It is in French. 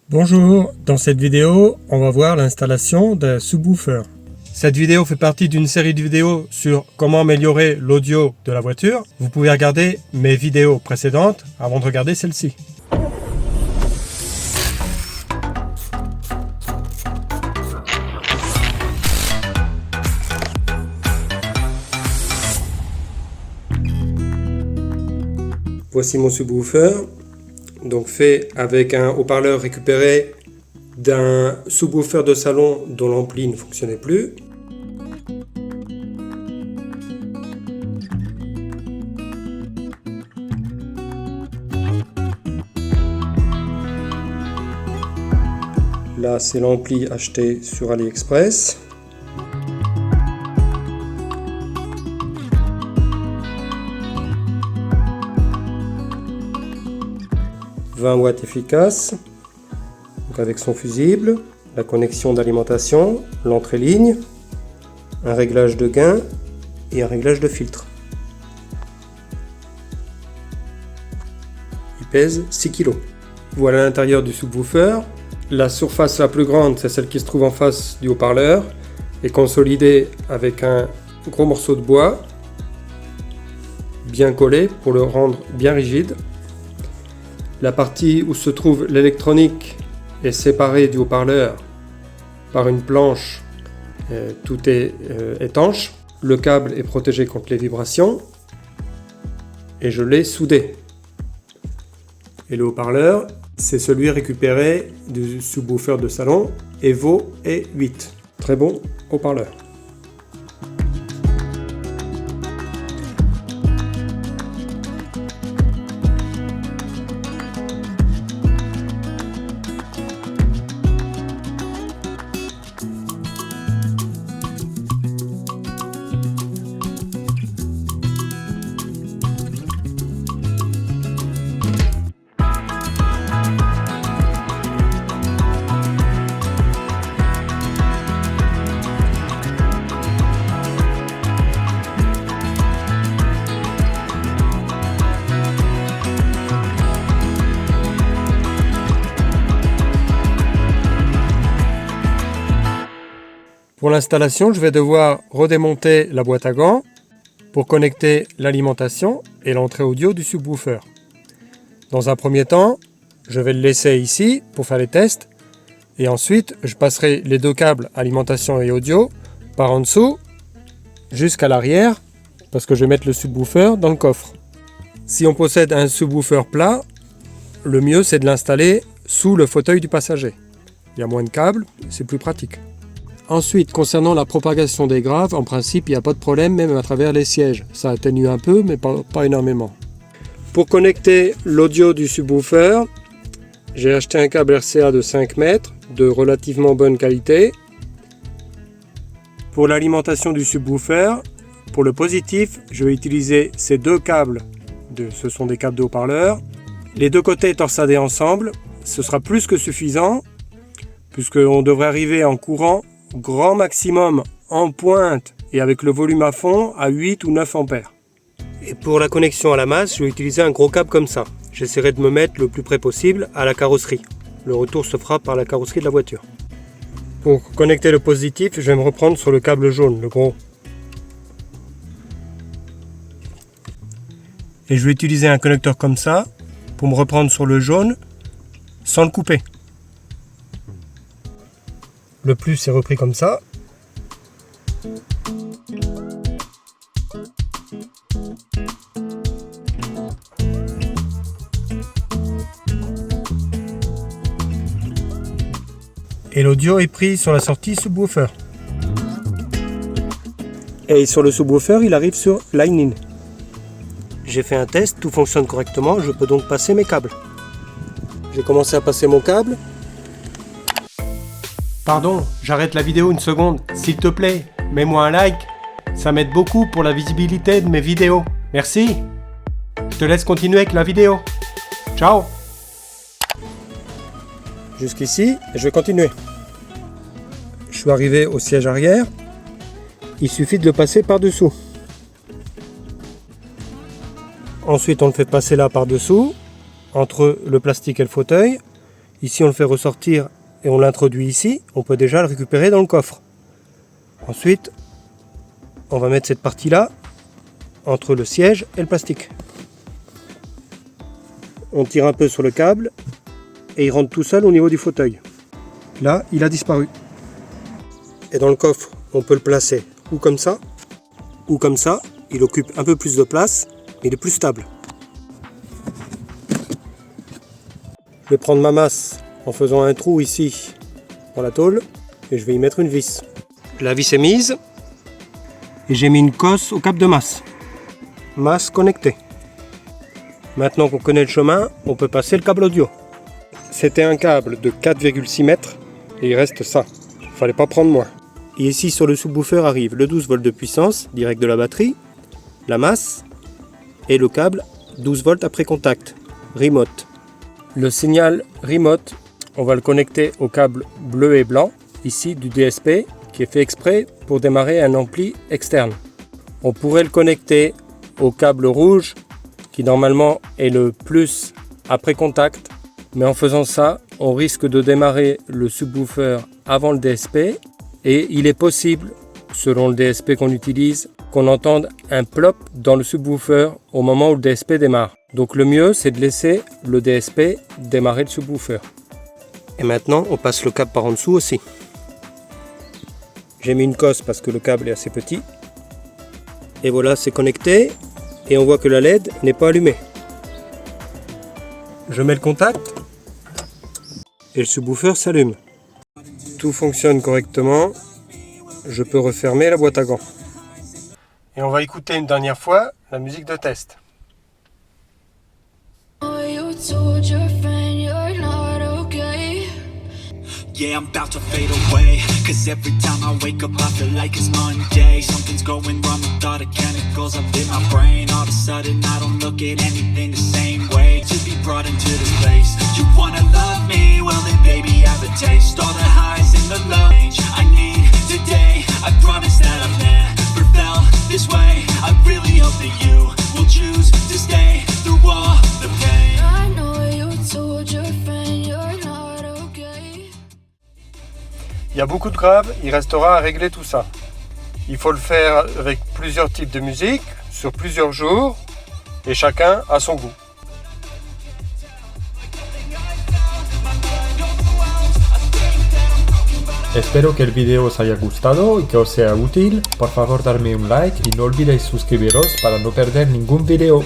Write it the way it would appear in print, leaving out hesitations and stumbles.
Bonjour, dans cette vidéo, on va voir l'installation d'un subwoofer. Cette vidéo fait partie d'une série de vidéos sur comment améliorer l'audio de la voiture. Vous pouvez regarder mes vidéos précédentes avant de regarder celle-ci. Voici mon subwoofer. Donc fait avec un haut-parleur récupéré d'un subwoofer de salon dont l'ampli ne fonctionnait plus. Là, c'est l'ampli acheté sur AliExpress. « 20 watts efficace, donc avec son fusible, la connexion d'alimentation, l'entrée ligne, un réglage de gain et un réglage de filtre. Il pèse 6 kg. Voilà l'intérieur du subwoofer. La surface la plus grande, c'est celle qui se trouve en face du haut-parleur, et consolidée avec un gros morceau de bois, bien collé pour le rendre bien rigide. La partie où se trouve l'électronique est séparée du haut-parleur par une planche, tout est étanche. Le câble est protégé contre les vibrations et je l'ai soudé. Et le haut-parleur, c'est celui récupéré du subwoofer de salon Evo E8. Très bon haut-parleur. Pour l'installation, je vais devoir redémonter la boîte à gants pour connecter l'alimentation et l'entrée audio du subwoofer. Dans un premier temps, je vais le laisser ici pour faire les tests et ensuite je passerai les deux câbles alimentation et audio par en dessous jusqu'à l'arrière parce que je vais mettre le subwoofer dans le coffre. Si on possède un subwoofer plat, le mieux c'est de l'installer sous le fauteuil du passager. Il y a moins de câbles, c'est plus pratique. Ensuite, concernant la propagation des graves, en principe, il n'y a pas de problème, même à travers les sièges. Ça atténue un peu, mais pas énormément. Pour connecter l'audio du subwoofer, j'ai acheté un câble RCA de 5 mètres, de relativement bonne qualité. Pour l'alimentation du subwoofer, pour le positif, je vais utiliser ces deux câbles. Ce sont des câbles de haut-parleur. Les deux côtés torsadés ensemble, ce sera plus que suffisant, puisqu'on devrait arriver en courant grand maximum en pointe et avec le volume à fond à 8 ou 9 ampères. Et pour la connexion à la masse, je vais utiliser un gros câble comme ça. J'essaierai de me mettre le plus près possible à la carrosserie. Le retour se fera par la carrosserie de la voiture. Pour connecter le positif, je vais me reprendre sur le câble jaune, le gros. Et je vais utiliser un connecteur comme ça pour me reprendre sur le jaune sans le couper. Le plus est repris comme ça. Et l'audio est pris sur la sortie subwoofer. Et sur le subwoofer, il arrive sur Line-In. J'ai fait un test, tout fonctionne correctement, je peux donc passer mes câbles. J'ai commencé à passer mon câble. Pardon, j'arrête la vidéo une seconde. S'il te plaît, mets-moi un like. Ça m'aide beaucoup pour la visibilité de mes vidéos. Merci. Je te laisse continuer avec la vidéo. Ciao. Jusqu'ici, je vais continuer. Je suis arrivé au siège arrière. Il suffit de le passer par-dessous. Ensuite, on le fait passer là par-dessous, entre le plastique et le fauteuil. Ici on le fait ressortir et on l'introduit ici, on peut déjà le récupérer dans le coffre. Ensuite, on va mettre cette partie-là entre le siège et le plastique. On tire un peu sur le câble et il rentre tout seul au niveau du fauteuil. Là, il a disparu. Et dans le coffre, on peut le placer ou comme ça, ou comme ça. Il occupe un peu plus de place, mais il est plus stable. Je vais prendre ma masse en faisant un trou ici dans la tôle et je vais y mettre une vis. La vis est mise et j'ai mis une cosse au câble de masse. Masse connectée. Maintenant qu'on connaît le chemin, on peut passer le câble audio. C'était un câble de 4,6 mètres et il reste ça. Il fallait pas prendre moins. Et ici sur le subwoofer arrive le 12 volts de puissance direct de la batterie, la masse et le câble 12 volts après contact, remote. Le signal remote, on va le connecter au câble bleu et blanc, ici du DSP, qui est fait exprès pour démarrer un ampli externe. On pourrait le connecter au câble rouge, qui normalement est le plus après contact, mais en faisant ça, on risque de démarrer le subwoofer avant le DSP, et il est possible, selon le DSP qu'on utilise, qu'on entende un plop dans le subwoofer au moment où le DSP démarre. Donc le mieux, c'est de laisser le DSP démarrer le subwoofer. Et maintenant, on passe le câble par en dessous aussi. J'ai mis une cosse parce que le câble est assez petit. Et voilà, c'est connecté. Et on voit que la LED n'est pas allumée. Je mets le contact. Et le subwoofer s'allume. Tout fonctionne correctement. Je peux refermer la boîte à gants. Et on va écouter une dernière fois la musique de test. Yeah, I'm about to fade away, cause every time I wake up I feel like it's Monday. Something's going wrong with all the chemicals up in my brain. All of a sudden I don't look at anything the same way. To be brought into this place, you wanna love me? Well then baby I have a taste. All the highs and the lows I need today. I promise that I've never felt this way. I really hope that you will choose to stay through all the pain. I know you told your friend you're not okay. Il y a beaucoup de graves, il restera à régler tout ça. Il faut le faire avec plusieurs types de musique, sur plusieurs jours, et chacun a son goût. Espero que el video os haya gustado y que os sea útil. Por favor darme un like y no olvidéis suscribiros para no perder ningún video.